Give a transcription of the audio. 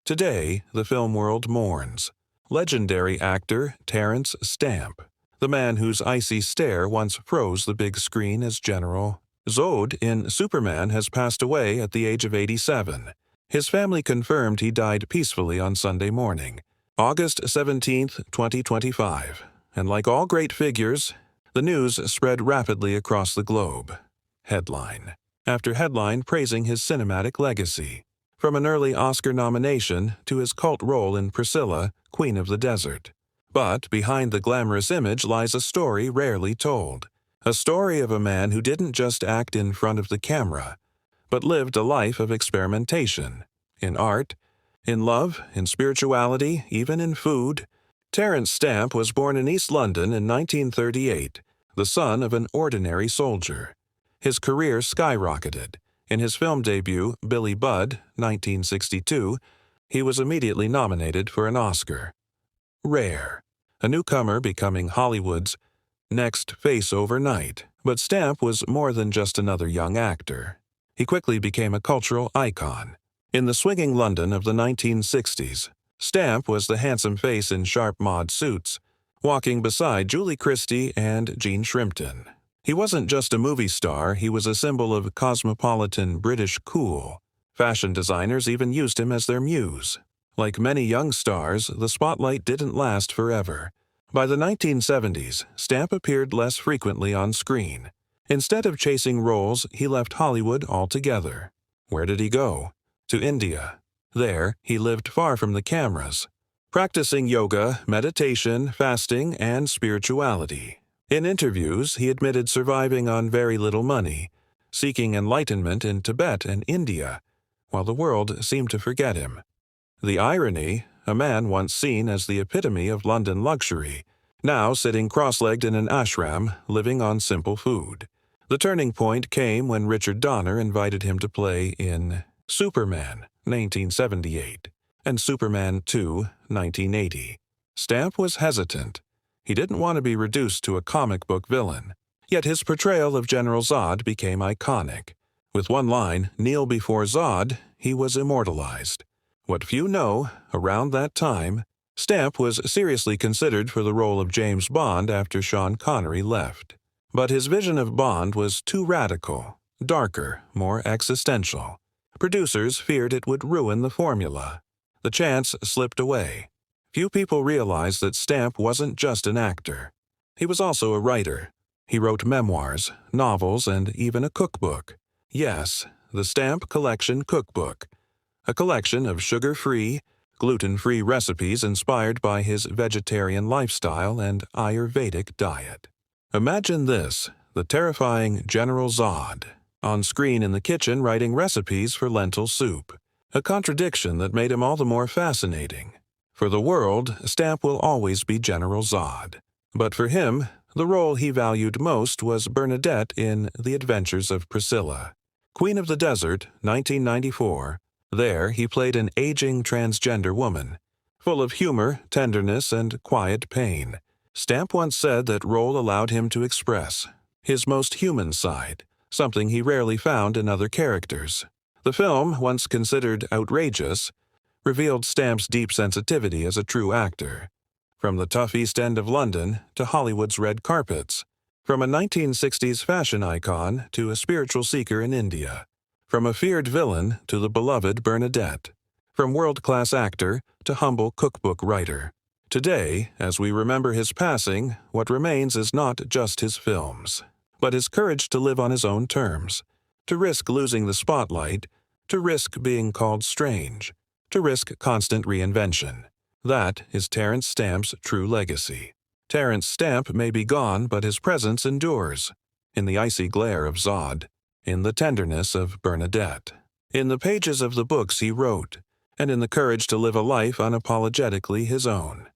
Today, the film world mourns legendary actor Terence Stamp, the man whose icy stare once froze the big screen as General Zod in Superman has passed away at the age of 87. His family confirmed he died peacefully on Sunday morning, August 17, 2025. And like all great figures, the news spread rapidly across the globe. Headline after headline praising his cinematic legacy, from an early Oscar nomination to his cult role in Priscilla, Queen of the Desert. But behind the glamorous image lies a story rarely told. A story of a man who didn't just act in front of the camera, but lived a life of experimentation. In art, in love, in spirituality, even in food. Terence Stamp was born in East London in 1938, the son of an ordinary soldier. His career skyrocketed. In his film debut, Billy Budd, 1962, he was immediately nominated for an Oscar. Rare. A newcomer becoming Hollywood's next face overnight. But Stamp was more than just another young actor. He quickly became a cultural icon. In the swinging London of the 1960s, Stamp was the handsome face in sharp mod suits, walking beside Julie Christie and Jean Shrimpton. He wasn't just a movie star, he was a symbol of cosmopolitan British cool. Fashion designers even used him as their muse. Like many young stars, the spotlight didn't last forever. By the 1970s, Stamp appeared less frequently on screen. Instead of chasing roles, he left Hollywood altogether. Where did he go? To India. There, he lived far from the cameras, practicing yoga, meditation, fasting, and spirituality. In interviews, he admitted surviving on very little money, seeking enlightenment in Tibet and India, while the world seemed to forget him. The irony, a man once seen as the epitome of London luxury, now sitting cross-legged in an ashram, living on simple food. The turning point came when Richard Donner invited him to play in Superman, 1978, and Superman 2, 1980. Stamp was hesitant. He didn't want to be reduced to a comic book villain. Yet his portrayal of General Zod became iconic. With one line, "Kneel before Zod," he was immortalized. What few know, around that time, Stamp was seriously considered for the role of James Bond after Sean Connery left. But his vision of Bond was too radical, darker, more existential. Producers feared it would ruin the formula. The chance slipped away. Few people realized that Stamp wasn't just an actor. He was also a writer. He wrote memoirs, novels, and even a cookbook. Yes, the Stamp Collection Cookbook, a collection of sugar-free, gluten-free recipes inspired by his vegetarian lifestyle and Ayurvedic diet. Imagine this, the terrifying General Zod, on screen in the kitchen writing recipes for lentil soup, a contradiction that made him all the more fascinating. For the world, Stamp will always be General Zod. But for him, the role he valued most was Bernadette in The Adventures of Priscilla. Queen of the Desert, 1994. There, he played an aging transgender woman, full of humor, tenderness, and quiet pain. Stamp once said that role allowed him to express his most human side, something he rarely found in other characters. The film, once considered outrageous, revealed Stamp's deep sensitivity as a true actor. From the tough East End of London to Hollywood's red carpets, from a 1960s fashion icon to a spiritual seeker in India, from a feared villain to the beloved Bernadette, from world-class actor to humble cookbook writer. Today, as we remember his passing, what remains is not just his films, but his courage to live on his own terms, to risk losing the spotlight, to risk being called strange, to risk constant reinvention. That is Terence Stamp's true legacy. Terence Stamp may be gone, but his presence endures. In the icy glare of Zod, in the tenderness of Bernadette, in the pages of the books he wrote, and in the courage to live a life unapologetically his own.